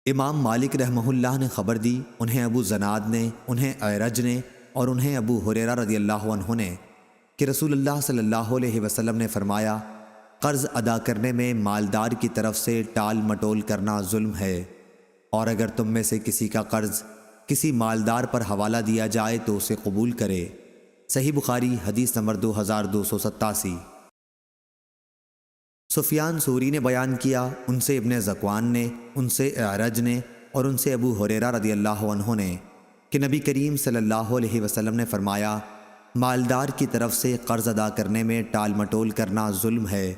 امام مالک رحمہ اللہ نے خبر دی، انہیں ابو زناد نے، انہیں اعرج نے اور انہیں ابو ہریرہ رضی اللہ عنہ نے کہ رسول اللہ صلی اللہ علیہ وسلم نے فرمایا، قرض ادا کرنے میں مالدار کی طرف سے ٹال مٹول کرنا ظلم ہے، اور اگر تم میں سے کسی کا قرض کسی مالدار پر حوالہ دیا جائے تو اسے قبول کرے۔ صحیح بخاری حدیث نمبر 2287۔ سفیان ثوری نے بیان کیا، ان سے ابن ذکوان نے، ان سے اعرج نے اور ان سے ابو ہریرہ رضی اللہ عنہ نے کہ نبی کریم صلی اللہ علیہ وسلم نے فرمایا، مالدار کی طرف سے قرض ادا کرنے میں ٹال مٹول کرنا ظلم ہے،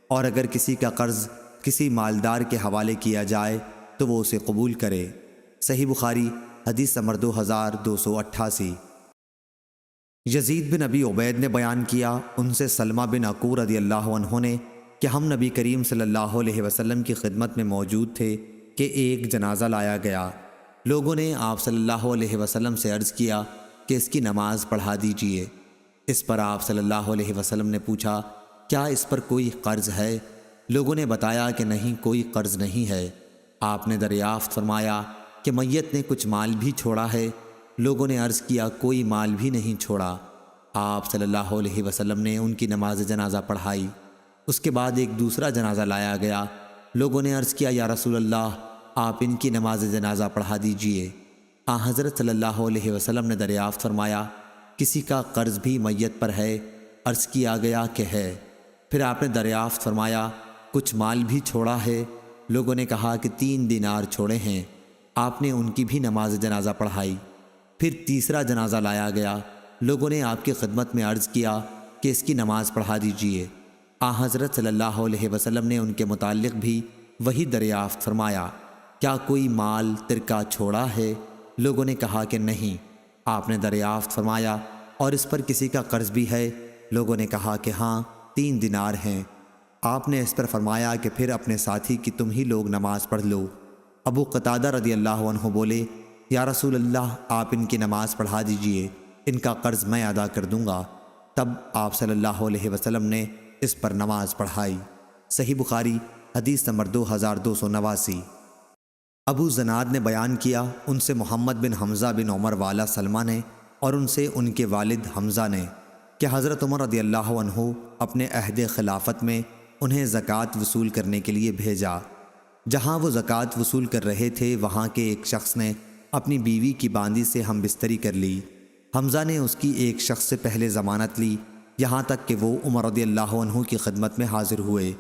اور اگر کسی کا قرض کسی مالدار کے حوالے کیا جائے تو وہ اسے قبول کرے۔ صحیح بخاری حدیث نمبر 2288۔ یزید بن ابی عبید نے بیان کیا، ان سے سلمہ بن عقور رضی اللہ عنہ نے کہ ہم نبی کریم صلی اللہ علیہ وسلم کی خدمت میں موجود تھے کہ ایک جنازہ لایا گیا۔ لوگوں نے آپ صلی اللہ علیہ وسلم سے عرض کیا کہ اس کی نماز پڑھا دیجئے۔ اس پر آپ صلی اللہ علیہ وسلم نے پوچھا، کیا اس پر کوئی قرض ہے؟ لوگوں نے بتایا کہ نہیں، کوئی قرض نہیں ہے۔ آپ نے دریافت فرمایا کہ میت نے کچھ مال بھی چھوڑا ہے؟ لوگوں نے عرض کیا، کوئی مال بھی نہیں چھوڑا۔ آپ صلی اللہ علیہ وسلم نے ان کی نماز جنازہ پڑھائی۔ اس کے بعد ایک دوسرا جنازہ لایا گیا۔ لوگوں نے عرض کیا، یا رسول اللہ، آپ ان کی نماز جنازہ پڑھا دیجئے۔ حضرت صلی اللہ علیہ وسلم نے دریافت فرمایا، کسی کا قرض بھی میت پر ہے؟ عرض کیا گیا کہ ہے۔ پھر آپ نے دریافت فرمایا، کچھ مال بھی چھوڑا ہے؟ لوگوں نے کہا کہ 3 دینار چھوڑے ہیں۔ آپ نے ان کی بھی نماز جنازہ پڑھائی۔ پھر تیسرا جنازہ لایا گیا۔ لوگوں نے آپ کی خدمت میں عرض کیا کہ اس کی نماز پڑھا دیجئے۔ حضرت صلی اللہ علیہ وسلم نے ان کے متعلق بھی وہی دریافت فرمایا، کیا کوئی مال ترکہ چھوڑا ہے؟ لوگوں نے کہا کہ نہیں۔ آپ نے دریافت فرمایا، اور اس پر کسی کا قرض بھی ہے؟ لوگوں نے کہا کہ ہاں، 3 دینار ہیں۔ آپ نے اس پر فرمایا کہ پھر اپنے ساتھی کی تم ہی لوگ نماز پڑھ لو۔ ابو قتادہ رضی اللہ عنہ بولے، یا رسول اللہ، آپ ان کی نماز پڑھا دیجئے، ان کا قرض میں ادا کر دوں گا۔ تب آپ صلی اللہ علیہ وسلم نے اس پر نماز پڑھائی۔ صحیح بخاری حدیث نمبر 2289۔ ابو زناد نے بیان کیا، ان سے محمد بن حمزہ بن عمر والا سلمہ نے اور ان سے ان کے والد حمزہ نے کہ حضرت عمر رضی اللہ عنہ اپنے عہد خلافت میں انہیں زکوٰۃ وصول کرنے کے لیے بھیجا۔ جہاں وہ زکوٰۃ وصول کر رہے تھے وہاں کے ایک شخص نے اپنی بیوی کی باندی سے ہم بستری کر لی۔ حمزہ نے اس کی ایک شخص سے پہلے ضمانت لی، یہاں تک کہ وہ عمر رضی اللہ عنہ کی خدمت میں حاضر ہوئے۔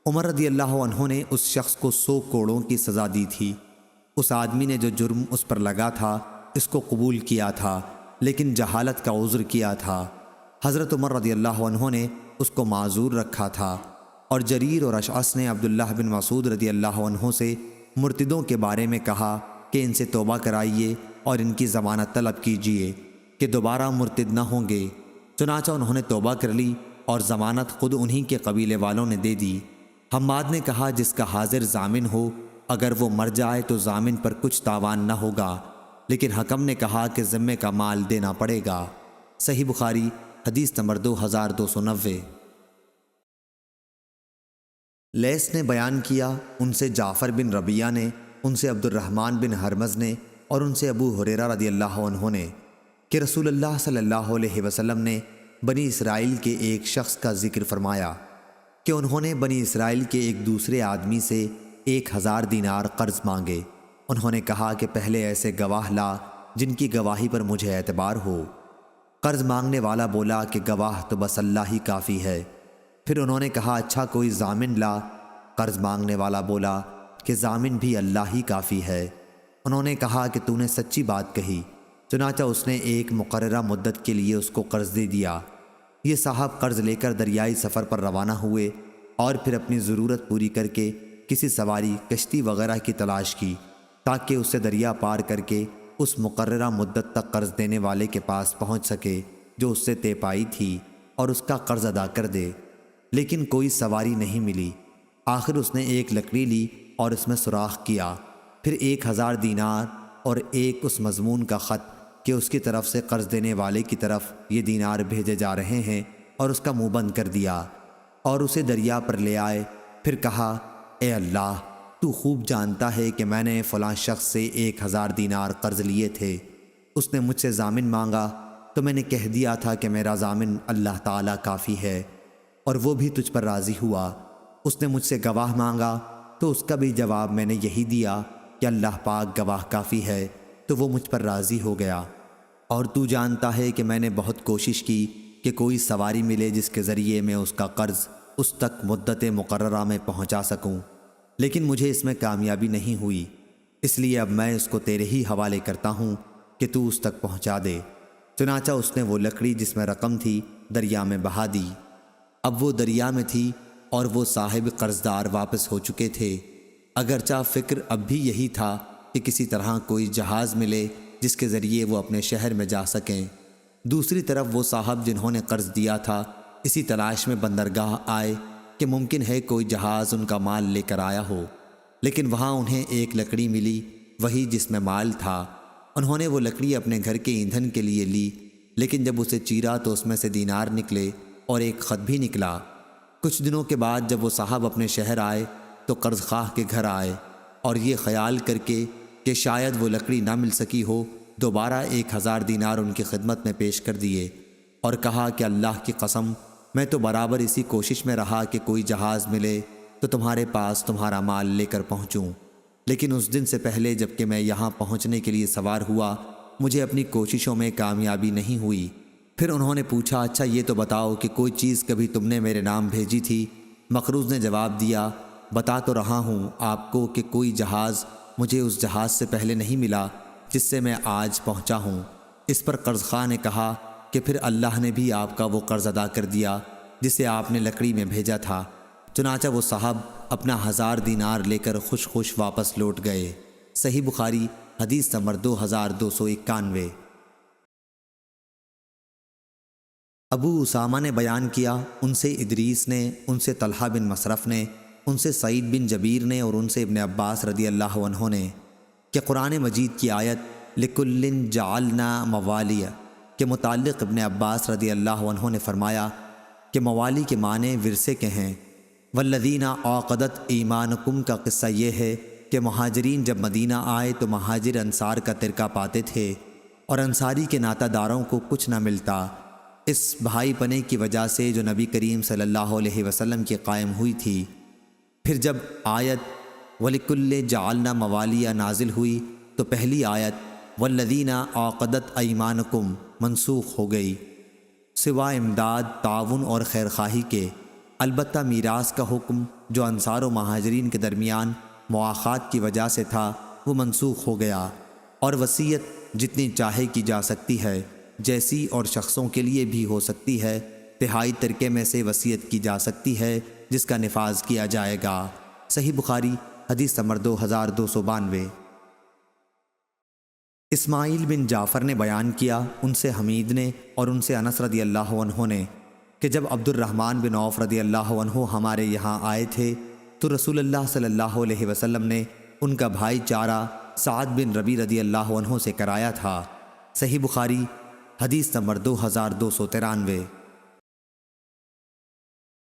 عمر رضی اللہ عنہ نے اس شخص کو 100 کوڑوں کی سزا دی تھی۔ اس آدمی نے جو جرم اس پر لگا تھا اس کو قبول کیا تھا، لیکن جہالت کا عذر کیا تھا۔ حضرت عمر رضی اللہ عنہ نے اس کو معذور رکھا تھا، اور جریر اور اشعث نے عبداللہ بن مسعود رضی اللہ عنہ سے مرتدوں کے بارے میں کہا کہ ان سے توبہ کرائیے اور ان کی ضمانت طلب کیجیے کہ دوبارہ مرتد نہ ہوں گے۔ چنانچہ انہوں نے توبہ کر لی اور ضمانت خود انہی کے قبیلے والوں نے دے دی۔ حماد نے کہا، جس کا حاضر ضامن ہو اگر وہ مر جائے تو ضامن پر کچھ تاوان نہ ہوگا، لیکن حکم نے کہا کہ ذمے کا مال دینا پڑے گا۔ صحیح بخاری حدیث نمبر 2290۔ لیث نے بیان کیا، ان سے جعفر بن ربیعہ نے، ان سے عبد الرحمن بن ہرمز نے اور ان سے ابو ہریرہ رضی اللہ عنہ نے کہ رسول اللہ صلی اللہ علیہ وسلم نے بنی اسرائیل کے ایک شخص کا ذکر فرمایا کہ انہوں نے بنی اسرائیل کے ایک دوسرے آدمی سے 1000 دینار قرض مانگے۔ انہوں نے کہا کہ پہلے ایسے گواہ لا جن کی گواہی پر مجھے اعتبار ہو۔ قرض مانگنے والا بولا کہ گواہ تو بس اللہ ہی کافی ہے۔ پھر انہوں نے کہا، اچھا کوئی ضامن لا۔ قرض مانگنے والا بولا کہ ضامن بھی اللہ ہی کافی ہے۔ انہوں نے کہا کہ تو نے سچی بات کہی۔ چنانچہ اس نے ایک مقررہ مدت کے لیے اس کو قرض دے دیا۔ یہ صاحب قرض لے کر دریائی سفر پر روانہ ہوئے اور پھر اپنی ضرورت پوری کر کے کسی سواری، کشتی وغیرہ کی تلاش کی تاکہ اسے دریا پار کر کے اس مقررہ مدت تک قرض دینے والے کے پاس پہنچ سکے جو اس سے طے پائی تھی اور اس کا قرض ادا کر دے، لیکن کوئی سواری نہیں ملی۔ آخر اس نے ایک لکڑی لی اور اس میں سوراخ کیا، پھر 1000 دینار اور ایک اس مضمون کا خط کہ اس کی طرف سے قرض دینے والے کی طرف یہ دینار بھیجے جا رہے ہیں، اور اس کا منہ بند کر دیا اور اسے دریا پر لے آئے۔ پھر کہا، اے اللہ، تو خوب جانتا ہے کہ میں نے فلاں شخص سے 1000 دینار قرض لیے تھے۔ اس نے مجھ سے ضامن مانگا تو میں نے کہہ دیا تھا کہ میرا ضامن اللہ تعالیٰ کافی ہے، اور وہ بھی تجھ پر راضی ہوا۔ اس نے مجھ سے گواہ مانگا تو اس کا بھی جواب میں نے یہی دیا کہ اللہ پاک گواہ کافی ہے، تو وہ مجھ پر راضی ہو گیا۔ اور تو جانتا ہے کہ میں نے بہت کوشش کی کہ کوئی سواری ملے جس کے ذریعے میں اس کا قرض اس تک مدت مقررہ میں پہنچا سکوں، لیکن مجھے اس میں کامیابی نہیں ہوئی، اس لیے اب میں اس کو تیرے ہی حوالے کرتا ہوں کہ تو اس تک پہنچا دے۔ چنانچہ اس نے وہ لکڑی جس میں رقم تھی دریا میں بہا دی۔ اب وہ دریا میں تھی اور وہ صاحب قرضدار واپس ہو چکے تھے۔ اگرچہ فکر اب بھی یہی تھا کہ کسی طرح کوئی جہاز ملے جس کے ذریعے وہ اپنے شہر میں جا سکیں۔ دوسری طرف وہ صاحب جنہوں نے قرض دیا تھا اسی تلاش میں بندرگاہ آئے کہ ممکن ہے کوئی جہاز ان کا مال لے کر آیا ہو، لیکن وہاں انہیں ایک لکڑی ملی، وہی جس میں مال تھا۔ انہوں نے وہ لکڑی اپنے گھر کے ایندھن کے لیے لی، لیکن جب اسے چیرا تو اس میں سے دینار نکلے اور ایک خط بھی نکلا۔ کچھ دنوں کے بعد جب وہ صاحب اپنے شہر آئے تو قرض خواہ کے گھر آئے، اور یہ خیال کر کے کہ شاید وہ لکڑی نہ مل سکی ہو، دوبارہ 1000 دینار ان کی خدمت میں پیش کر دیے، اور کہا کہ اللہ کی قسم میں تو برابر اسی کوشش میں رہا کہ کوئی جہاز ملے تو تمہارے پاس تمہارا مال لے کر پہنچوں، لیکن اس دن سے پہلے جب کہ میں یہاں پہنچنے کے لیے سوار ہوا مجھے اپنی کوششوں میں کامیابی نہیں ہوئی۔ پھر انہوں نے پوچھا، اچھا یہ تو بتاؤ کہ کوئی چیز کبھی تم نے میرے نام بھیجی تھی؟ مقروض نے جواب دیا، بتا تو رہا ہوں آپ کو کہ کوئی جہاز مجھے اس جہاز سے پہلے نہیں ملا جس سے میں آج پہنچا ہوں۔ اس پر قرض خواہ نے کہا کہ پھر اللہ نے بھی آپ کا وہ قرض ادا کر دیا جسے آپ نے لکڑی میں بھیجا تھا۔ چنانچہ وہ صاحب اپنا 1000 دینار لے کر خوش خوش واپس لوٹ گئے۔ صحیح بخاری حدیث نمبر 2291۔ ابو اسامہ نے بیان کیا، ان سے ادریس نے، ان سے طلحہ بن مصرف نے، ان سے سعید بن جبیر نے، اور ان سے ابن عباس رضی اللہ عنہ نے کہ قرآن مجید کی آیت لِكُلٍّ جَعَلْنَا مَوَالِيَ کے متعلق ابن عباس رضی اللہ عنہ نے فرمایا کہ موالی کے معنی ورثے کے ہیں۔ وَالَّذِينَ عَقَدَتْ ایمانکم کا قصہ یہ ہے کہ مہاجرین جب مدینہ آئے تو مہاجر انصار کا ترکہ پاتے تھے، اور انصاری کے ناطہ داروں کو کچھ نہ ملتا، اس بھائی پنے کی وجہ سے جو نبی کریم صلی اللہ علیہ وسلم کی قائم ہوئی تھی۔ پھر جب آیت وَلِكُلِّ جَعَلْنَا مَوَالِيَ نازل ہوئی تو پہلی آیت وَالَّذِينَ عَقَدَتْ ایمانکم منسوخ ہو گئی، سوا امداد، تعاون اور خیرخواہی کے۔ البتہ میراث کا حکم جو انصار و مہاجرین کے درمیان مواخات کی وجہ سے تھا وہ منسوخ ہو گیا، اور وصیت جتنی چاہے کی جا سکتی ہے، جیسی اور شخصوں کے لیے بھی ہو سکتی ہے، تہائی ترکے میں سے وصیت کی جا سکتی ہے جس کا نفاذ کیا جائے گا۔ صحیح بخاری حدیث نمبر 2292۔ اسماعیل بن جعفر نے بیان کیا، ان سے حمید نے اور ان سے انس رضی اللہ عنہ نے کہ جب عبد الرحمن بن عوف رضی اللہ عنہ ہمارے یہاں آئے تھے تو رسول اللہ صلی اللہ علیہ وسلم نے ان کا بھائی چارہ سعد بن ربی رضی اللہ عنہ سے کرایا تھا۔ صحیح بخاری حدیث نمبر 2293۔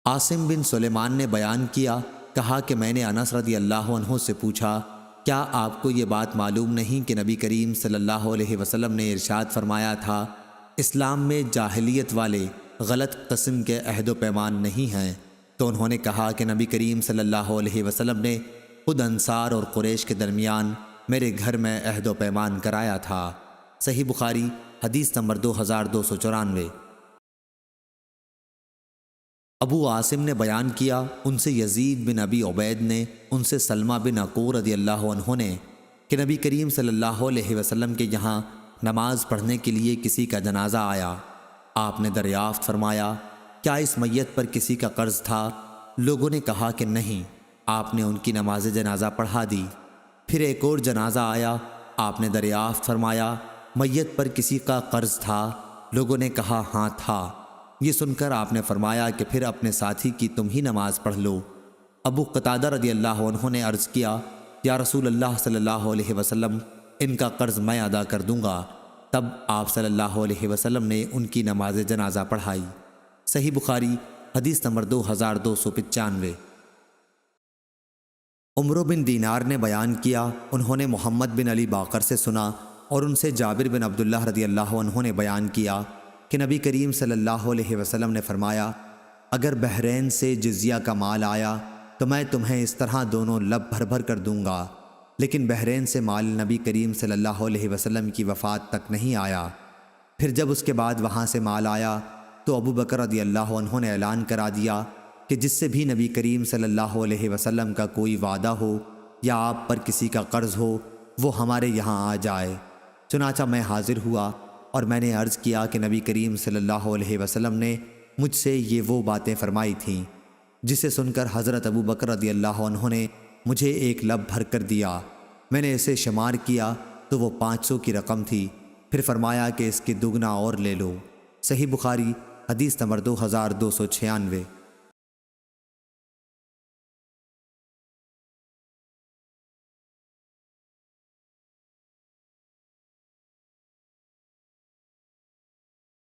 عاصم بن سلیمان نے بیان کیا، کہا کہ میں نے انس رضی اللہ عنہ سے پوچھا، کیا آپ کو یہ بات معلوم نہیں کہ نبی کریم صلی اللہ علیہ وسلم نے ارشاد فرمایا تھا اسلام میں جاہلیت والے غلط قسم کے عہد و پیمان نہیں ہیں؟ تو انہوں نے کہا کہ نبی کریم صلی اللہ علیہ وسلم نے خود انصار اور قریش کے درمیان میرے گھر میں عہد و پیمان کرایا تھا۔ صحیح بخاری حدیث نمبر 2294۔ ابو عاصم نے بیان کیا، ان سے یزید بن ابی عبید نے، ان سے سلمہ بن عقور رضی اللہ عنہ نے کہ نبی کریم صلی اللہ علیہ وسلم کے یہاں نماز پڑھنے کے لیے کسی کا جنازہ آیا۔ آپ نے دریافت فرمایا، کیا اس میت پر کسی کا قرض تھا؟ لوگوں نے کہا کہ نہیں۔ آپ نے ان کی نماز جنازہ پڑھا دی۔ پھر ایک اور جنازہ آیا، آپ نے دریافت فرمایا، میت پر کسی کا قرض تھا؟ لوگوں نے کہا ہاں تھا۔ یہ سن کر آپ نے فرمایا کہ پھر اپنے ساتھی کی تم ہی نماز پڑھ لو۔ ابو قتادہ رضی اللہ عنہ نے عرض کیا، یا رسول اللہ صلی اللہ علیہ وسلم، ان کا قرض میں ادا کر دوں گا۔ تب آپ صلی اللہ علیہ وسلم نے ان کی نماز جنازہ پڑھائی۔ صحیح بخاری حدیث نمبر 2295۔ عمرو بن دینار نے بیان کیا، انہوں نے محمد بن علی باقر سے سنا اور ان سے جابر بن عبداللہ رضی اللہ عنہ نے بیان کیا کہ نبی کریم صلی اللہ علیہ وسلم نے فرمایا، اگر بحرین سے جزیہ کا مال آیا تو میں تمہیں اس طرح دونوں لب بھر بھر کر دوں گا، لیکن بحرین سے مال نبی کریم صلی اللہ علیہ وسلم کی وفات تک نہیں آیا۔ پھر جب اس کے بعد وہاں سے مال آیا تو ابو بکر رضی اللہ عنہ نے اعلان کرا دیا کہ جس سے بھی نبی کریم صلی اللہ علیہ وسلم کا کوئی وعدہ ہو یا آپ پر کسی کا قرض ہو وہ ہمارے یہاں آ جائے۔ چنانچہ میں حاضر ہوا اور میں نے عرض کیا کہ نبی کریم صلی اللہ علیہ وسلم نے مجھ سے یہ وہ باتیں فرمائی تھیں، جسے سن کر حضرت ابو بکر رضی اللہ عنہ نے مجھے ایک لب بھر کر دیا۔ میں نے اسے شمار کیا تو وہ 500 کی رقم تھی۔ پھر فرمایا کہ اس کی دگنا اور لے لو۔ صحیح بخاری حدیث نمبر 2296۔